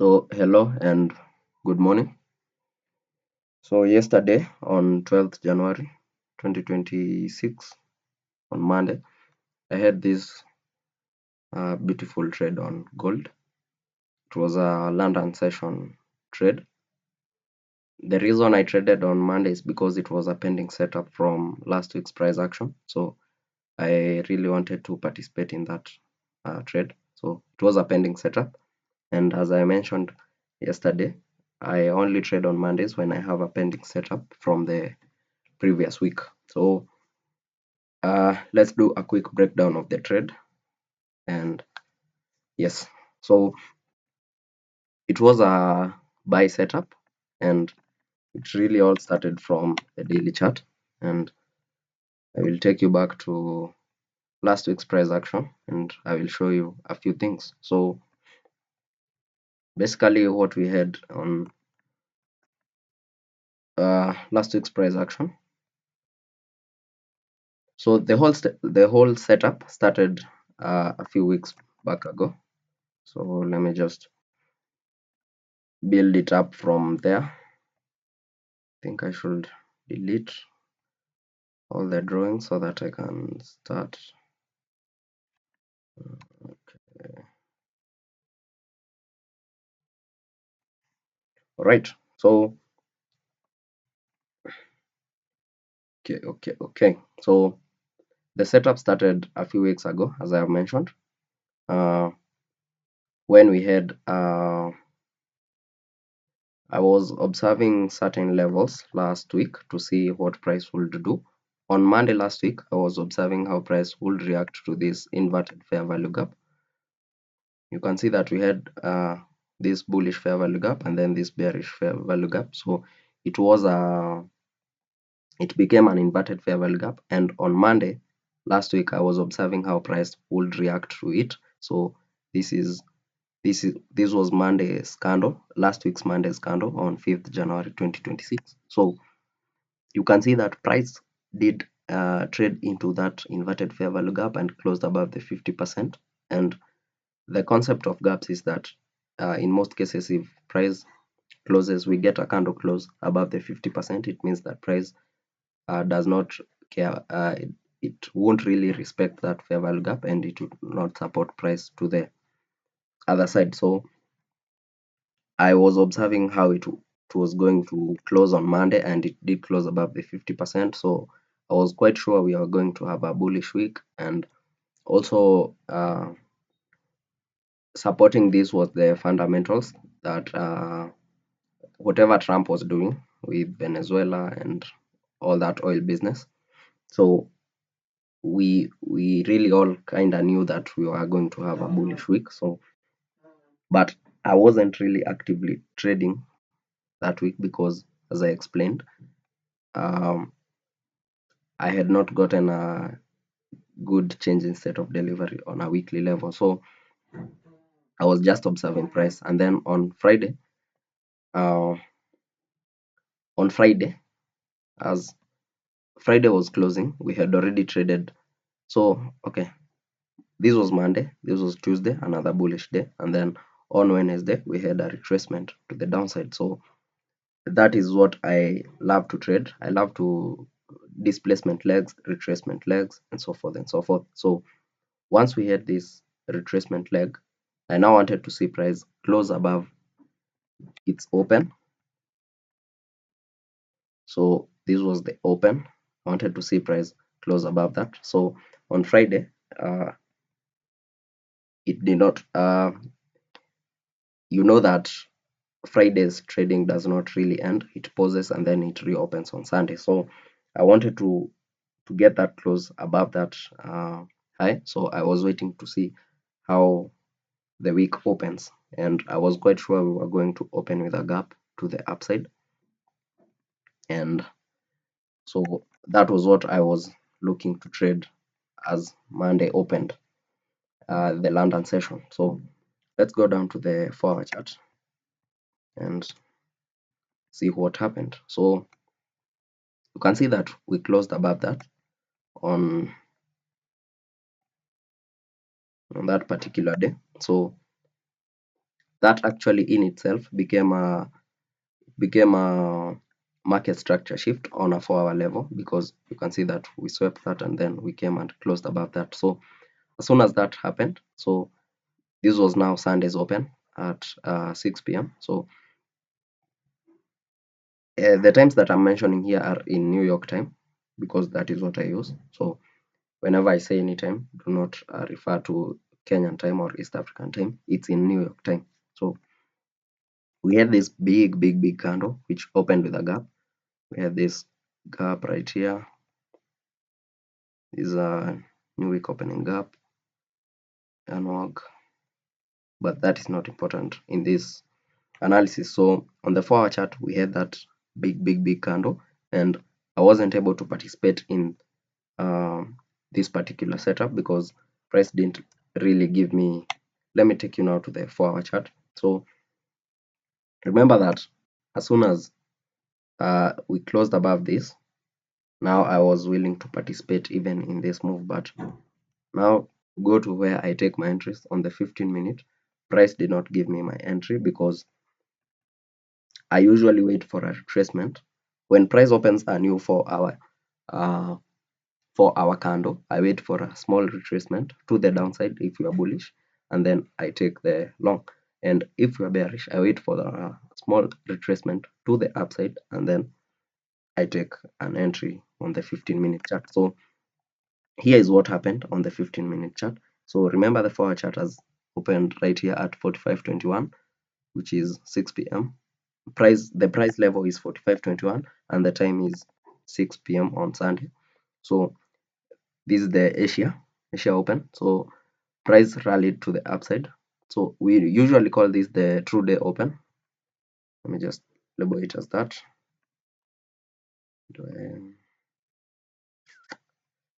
So, hello and good morning. So, yesterday on 12th January 2026, on Monday, I had this beautiful trade on gold. It was a London session trade. The reason I traded on Monday is because it was a pending setup from last week's price action. So, I really wanted to participate in that trade. So, it was a pending setup. And as I mentioned yesterday, I only trade on Mondays when I have a pending setup from the previous week. So let's do a quick breakdown of the trade. And yes, so it was a buy setup, and it really all started from the daily chart. And I will take you back to last week's price action, and I will show you a few things. So basically, what we had on last week's price action. So the whole setup started a few weeks back ago. So let me just build it up from there. I think I should delete all the drawings so that I can start. Okay. All right. So okay. So the setup started a few weeks ago, as I have mentioned, when we had I was observing certain levels last week to see what price would do. On Monday last week, I was observing how price would react to this inverted fair value gap. You can see that we had this bullish fair value gap and then this bearish fair value gap. So it was it became an inverted fair value gap. And on Monday last week, I was observing how price would react to it. So this was Monday's candle, last week's Monday's candle on 5th January 2026. So you can see that price did trade into that inverted fair value gap and closed above the 50%. And the concept of gaps is that in most cases, if price closes, we get a candle close above the 50%, it means that price does not care. It won't really respect that fair value gap, and it would not support price to the other side. So I was observing how it was going to close on Monday, and it did close above the 50%. So I was quite sure we are going to have a bullish week. And also supporting this was the fundamentals that whatever Trump was doing with Venezuela and all that oil business. So we really all kind of knew that we were going to have a bullish week. So, but I wasn't really actively trading that week because, as I explained, um, I had not gotten a good change in state of delivery on a weekly level. So I was just observing price, and then uh, on Friday, as Friday was closing, we had already traded. So okay, this was Monday, this was Tuesday, another bullish day, and then on Wednesday we had a retracement to the downside. So that is what I love to trade. I love to displacement legs, retracement legs, and so forth and so forth. So once we had this retracement leg, I now wanted to see price close above its open. So this was the open. I wanted to see price close above that. So on Friday, it did not. You know that Friday's trading does not really end. It pauses and then it reopens on Sunday. So I wanted to get that close above that high. So I was waiting to see how the week opens, and I was quite sure we were going to open with a gap to the upside. And so that was what I was looking to trade as Monday opened the London session. So let's go down to the 4-hour chart and see what happened. So you can see that we closed above that on that particular day. So that actually in itself became a market structure shift on a 4 hour level, because you can see that we swept that and then we came and closed above that. So as soon as that happened, so this was now Sunday's open at 6 p.m. So the times that I'm mentioning here are in New York time, because that is what I use. So whenever I say any time, do not refer to Kenyan time or East African time. It's in New York time. So we had this big candle which opened with a gap. We had this gap right here. This is a new week opening gap, analog, but that is not important in this analysis. So on the 4 hour chart, we had that big candle, and I wasn't able to participate in this particular setup because price didn't really give me. Let me take you now to the 4 hour chart. So remember that as soon as we closed above this, now I was willing to participate even in this move, but now go to where I take my entries on the 15-minute. Price did not give me my entry because I usually wait for a retracement. When price opens a new 4 hour 4 hour candle, I wait for a small retracement to the downside if you are bullish, and then I take the long. And if you are bearish, I wait for the small retracement to the upside, and then I take an entry on the 15-minute chart. So here is what happened on the 15-minute chart. So remember the 4-hour chart has opened right here at 45.21, which is 6 p.m. The price level is 45.21 and the time is 6 p.m. on Sunday. So this is the Asia open. So price rallied to the upside. So we usually call this the true day open. Let me just label it as that.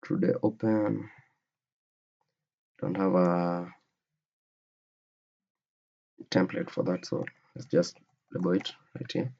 True day open. Don't have a template for that, so let's just label it right here.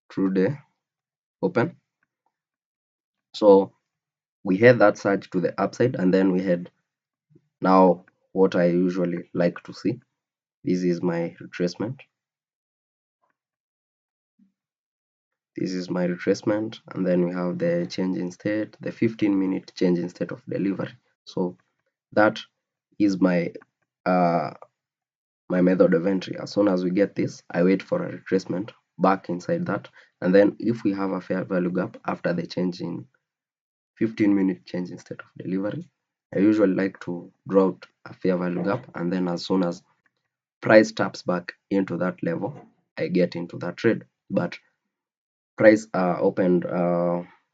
True day open. So we had that surge to the upside, and then we had now what I usually like to see. This is my retracement. This is my retracement, and then we have the change in state, the 15-minute change in state of delivery. So that is my my method of entry. As soon as we get this, I wait for a retracement back inside that, and then if we have a fair value gap after the change in 15-minute change in state of delivery, I usually like to draw out a fair value gap, and then as soon as price taps back into that level, I get into that trade. But price opened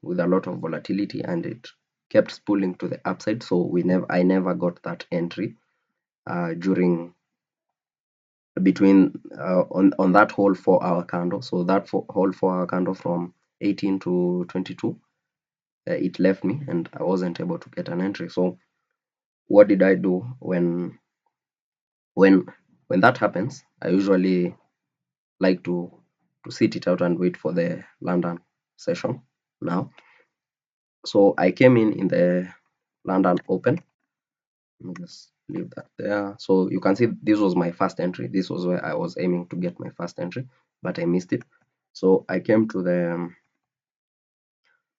with a lot of volatility, and it kept spooling to the upside, so I never got that entry during between on that whole 4-hour candle. So that whole 4-hour candle from 18 to 22, it left me and I wasn't able to get an entry. So what did I do when that happens? I usually like to sit it out and wait for the London session now. So I came in the London open. Let me just leave that there. So you can see this was my first entry. This was where I was aiming to get my first entry, but I missed it. So I came to the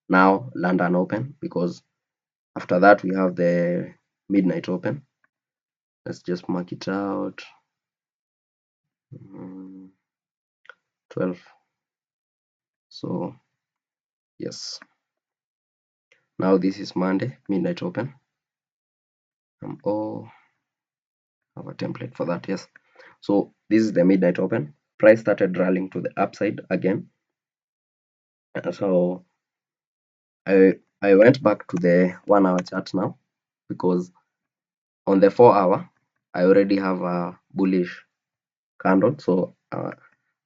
now London open, because after that we have the midnight open. Let's just mark it out. 12. So yes, now this is Monday midnight open. Oh, have a template for that. Yes, so this is the midnight open. Price started rallying to the upside again. So I went back to the 1-hour chart now, because on the 4-hour I already have a bullish candle, so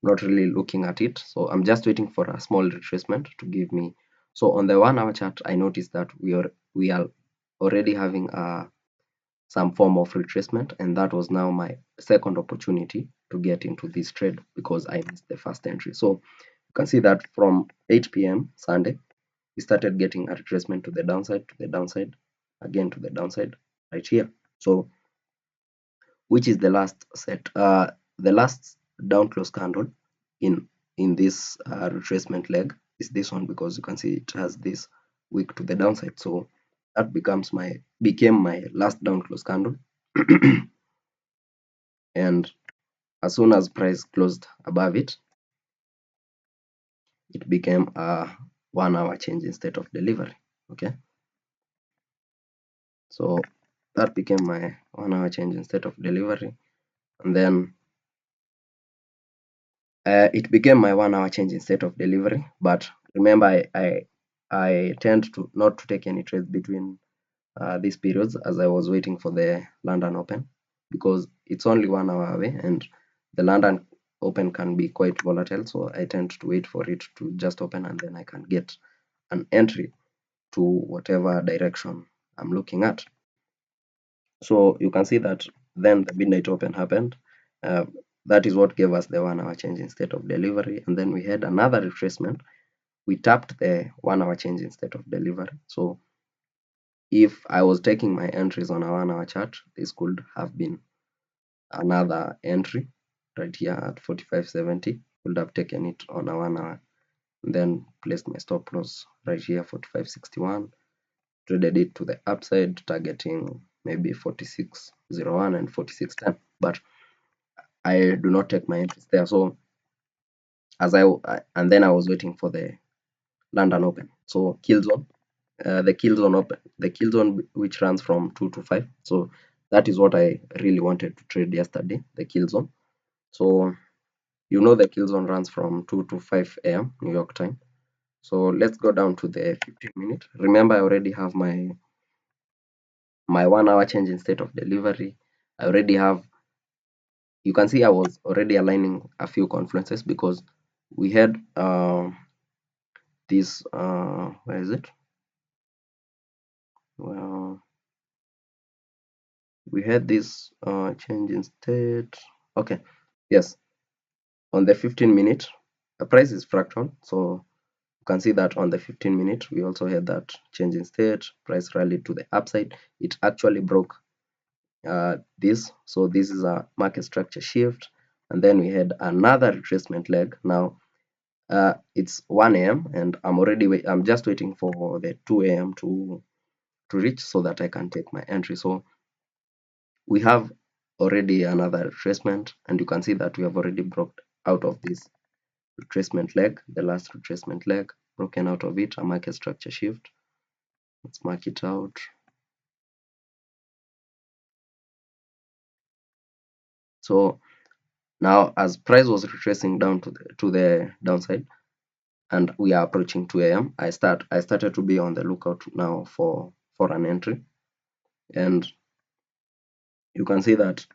not really looking at it. So I'm just waiting for a small retracement to give me. So on the 1-hour chart, I noticed that we are already having some form of retracement, and that was now my second opportunity to get into this trade because I missed the first entry. So you can see that from 8 p.m. Sunday, we started getting a retracement to the downside, again to the downside right here. So which is the last set? the last down close candle in this retracement leg is this one, because you can see it has this wick to the downside. So that became my last down close candle. And as soon as price closed above it, it became a 1 hour change in state of delivery. Okay, so that became my 1 hour change in state of delivery. And then it became my 1 hour change in state of delivery. But remember, I tend to not to take any trades between these periods, as I was waiting for the London Open, because it's only 1 hour away and the London Open can be quite volatile. So I tend to wait for it to just open, and then I can get an entry to whatever direction I'm looking at. So you can see that then the midnight open happened. Uh, that is what gave us the 1 hour change in state of delivery. And then we had another retracement. We tapped the 1 hour change in state of delivery. So if I was taking my entries on a 1 hour chart, this could have been another entry right here at 45.70. Would have taken it on a 1 hour, then placed my stop loss right here 45.61, traded it to the upside, targeting maybe 46.01 and 46.10. But I do not take my entries there. So and then I was waiting for the London Open. So kill zone, the kill zone open, the kill zone which runs from 2 to 5. So that is what I really wanted to trade yesterday, the kill zone. So the kill zone runs from 2 to 5 a.m. New York time. So let's go down to the 15-minute. Remember, I already have my 1 hour change in state of delivery. I already have, you can see I was already aligning a few confluences, because we had this where is it? Well, we had this change in state. Okay, yes, on the 15-minute, the price is fractal, so you can see that on the 15-minute we also had that change in state. Price rallied to the upside. It actually broke this, so this is a market structure shift. And then we had another retracement leg. Now it's 1 a.m. and I'm just waiting for the 2 a.m. to reach, so that I can take my entry. So we have already another retracement, and you can see that we have already broke out of this retracement leg, the last retracement leg, broken out of it, a market structure shift. Let's mark it out. So now, as price was retracing down to the downside, and we are approaching 2 a.m., I started to be on the lookout now for an entry. And you can see that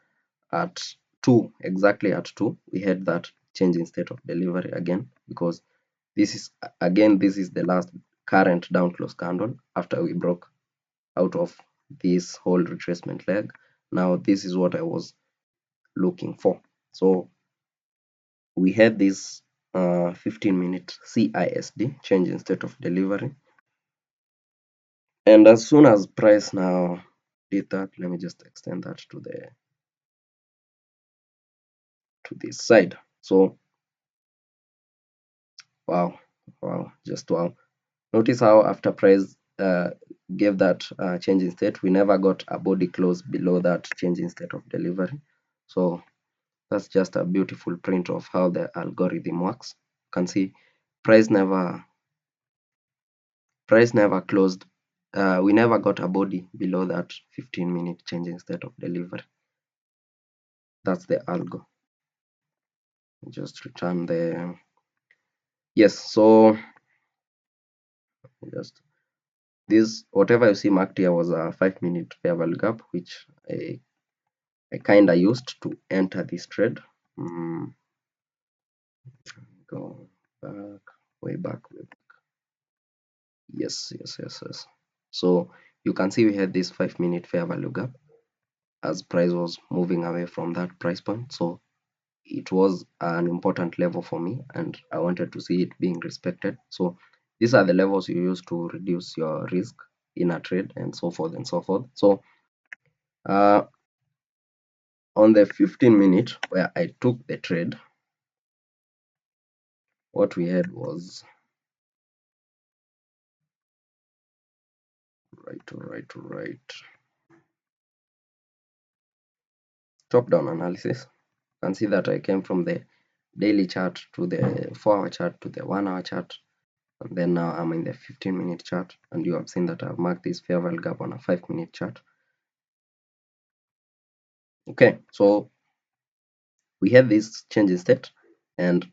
at 2, exactly at 2, we had that change in state of delivery again, because this is the last current down close candle after we broke out of this whole retracement leg. Now this is what I was looking for. So we had this 15-minute CISD, change in state of delivery. And as soon as price now did that, let me just extend that to this side. So wow, just wow. Notice how after price gave that change in state, we never got a body close below that change in state of delivery. So that's just a beautiful print of how the algorithm works. You can see price never closed. We never got a body below that 15-minute change in state of delivery. That's the algo. Just return the yes. So just this, whatever you see marked here was a 5-minute fair value gap, which I kind of used to enter this trade. Go back, way back. Yes. So you can see we had this 5-minute fair value gap as price was moving away from that price point. So it was an important level for me, and I wanted to see it being respected. So these are the levels you use to reduce your risk in a trade, and so forth and so forth. So On the 15-minute where I took the trade, what we had was right top down analysis. You can see that I came from the daily chart to the 4-hour chart to the 1-hour chart, and then now I'm in the 15-minute chart, and you have seen that I've marked this fair value gap on a 5-minute chart. Okay, so we had this change in state, and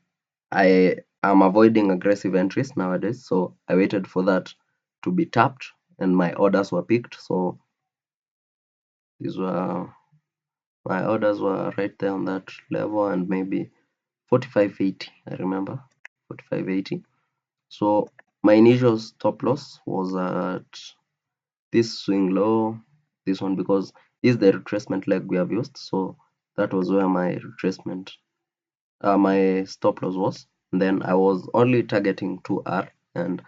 I am avoiding aggressive entries nowadays, so I waited for that to be tapped and my orders were picked. So these were my orders were right there on that level, and maybe 45.80, I remember 45.80. So my initial stop loss was at this swing low, this one, because this is the retracement leg we have used. So that was where my retracement, my stop loss was. And then I was only targeting 2R, and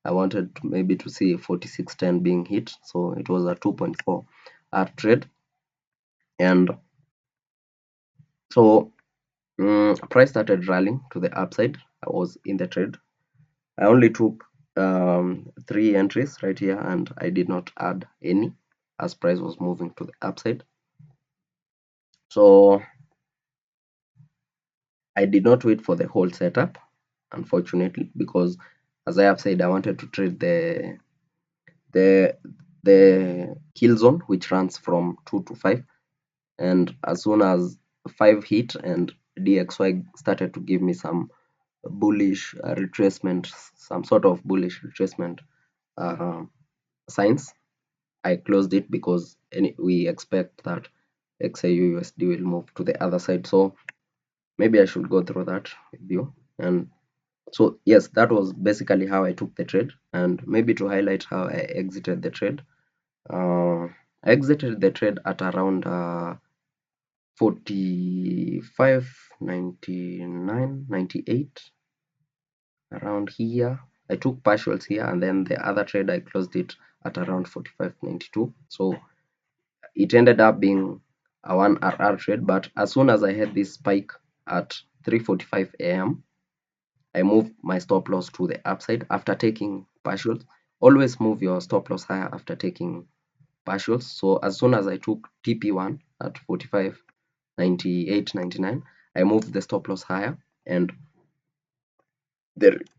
I wanted maybe to see 46.10 being hit. So it was a 2.4R trade. And so price started rallying to the upside. I was in the trade. I only took 3 entries right here, and I did not add any as price was moving to the upside. So I did not wait for the whole setup, unfortunately, because as I have said, I wanted to trade the the kill zone, which runs from 2 to 5, and as soon as 5 hit and DXY started to give me some bullish retracement, some sort of bullish retracement uh, signs, I closed it, because we expect that XAUUSD will move to the other side. So maybe I should go through that with you. And so yes, that was basically how I took the trade. And maybe to highlight how I exited the trade, I exited the trade at around 45.99, 98, around here. I took partials here, and then the other trade I closed it at around 45.92. So it ended up being a 1RR trade, but as soon as I had this spike at 3:45 a.m., I moved my stop loss to the upside after taking partials. Always move your stop loss higher after taking partials. So as soon as I took TP1 at 45.98, 99, I moved the stop loss higher, and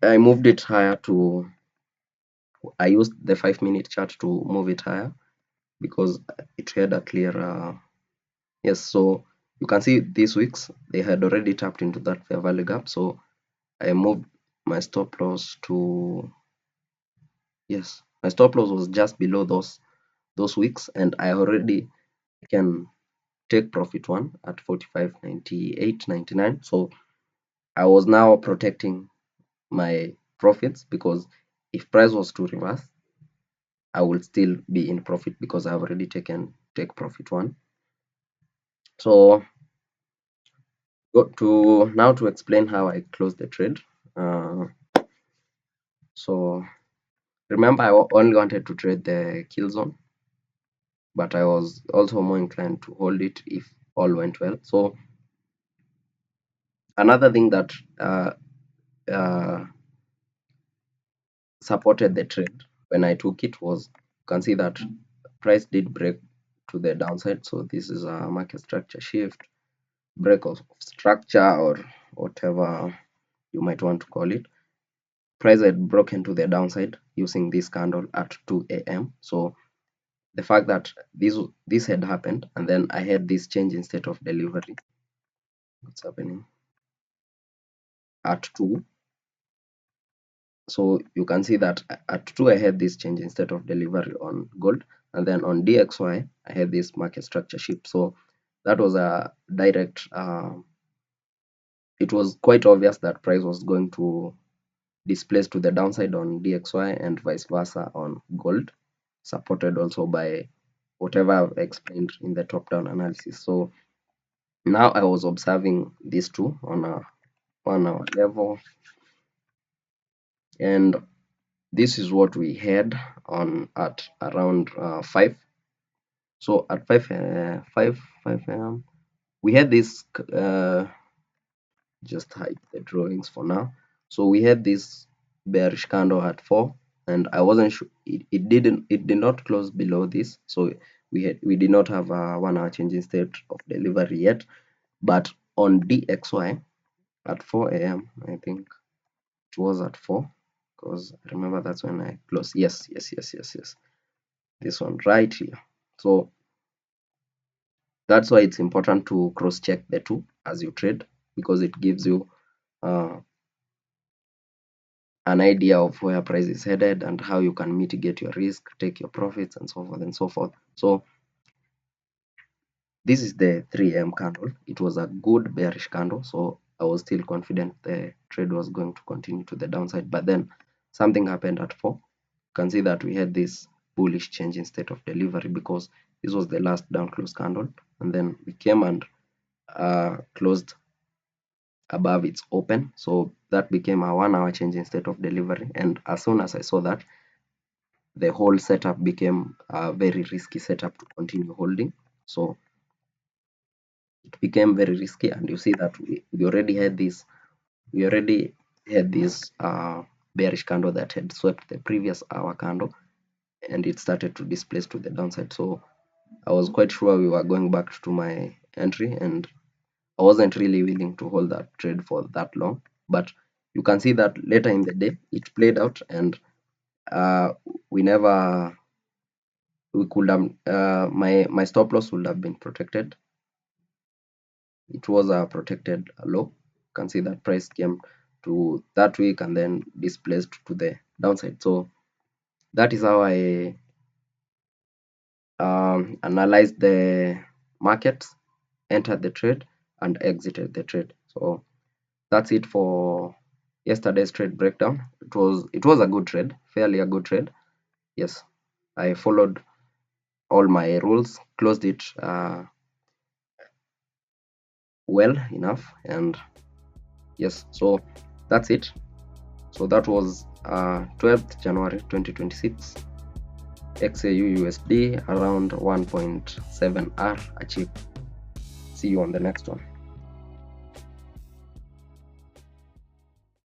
I moved it higher to, I used the 5-minute chart to move it higher, because it had a clear yes. So you can see these weeks they had already tapped into that fair value gap. So I moved my stop loss to, yes, my stop loss was just below those weeks, and I already can take profit one at 45.98, 99. So I was now protecting my profits, because if price was to reverse, I will still be in profit, because I've already take profit one. So to explain how I closed the trade. So remember, I only wanted to trade the kill zone, but I was also more inclined to hold it if all went well. So another thing that uh, supported the trade when I took it was, you can see that price did break to the downside. So this is a market structure shift, break of structure, or whatever you might want to call it. Price had broken to the downside using this candle at 2 a.m. So the fact that this had happened, and then I had this change in state of delivery, what's happening at 2. So you can see that at 2 I had this change in state of delivery on gold, and then on DXY I had this market structure shift. So that was a direct it was quite obvious that price was going to displace to the downside on DXY, and vice versa on gold, supported also by whatever I've explained in the top down analysis. So now I was observing these two on a 1-hour level, and this is what we had on at around 5. So at 5 a.m., we had this just hide the drawings for now. So we had this bearish candle at 4, and I wasn't sure it did not close below this, so we did not have a 1 hour changing state of delivery yet. But on DXY at 4 a.m. I think it was at 4, because I remember that's when I closed. Yes, this one right here. So that's why it's important to cross check the two as you trade, because it gives you an idea of where price is headed and how you can mitigate your risk, take your profits, and so forth and so forth. So this is the 3 a.m. candle. It was a good bearish candle, so I was still confident the trade was going to continue to the downside. But then something happened at 4. You can see that we had this bullish change in state of delivery, because this was the last down close candle, and then we came and closed above its open, so that became a 1 hour change in state of delivery. And as soon as I saw that, the whole setup became a very risky setup to continue holding. So it became very risky, and you see that we already had this bearish candle that had swept the previous hour candle, and it started to displace to the downside. So I was quite sure we were going back to my entry, and I wasn't really willing to hold that trade for that long. But you can see that later in the day it played out, and uh, we never we could have my stop loss would have been protected. It was a protected low. You can see that price came to that week and then displaced to the downside. So that is how I analyzed the markets, entered the trade, and exited the trade. So that's it for yesterday's trade breakdown. It was a good trade, fairly a good trade. Yes, I followed all my rules, closed it well enough, and yes, so that's it. So that was 12th January 2026. XAU USD around 1.7R achieved. See you on the next one.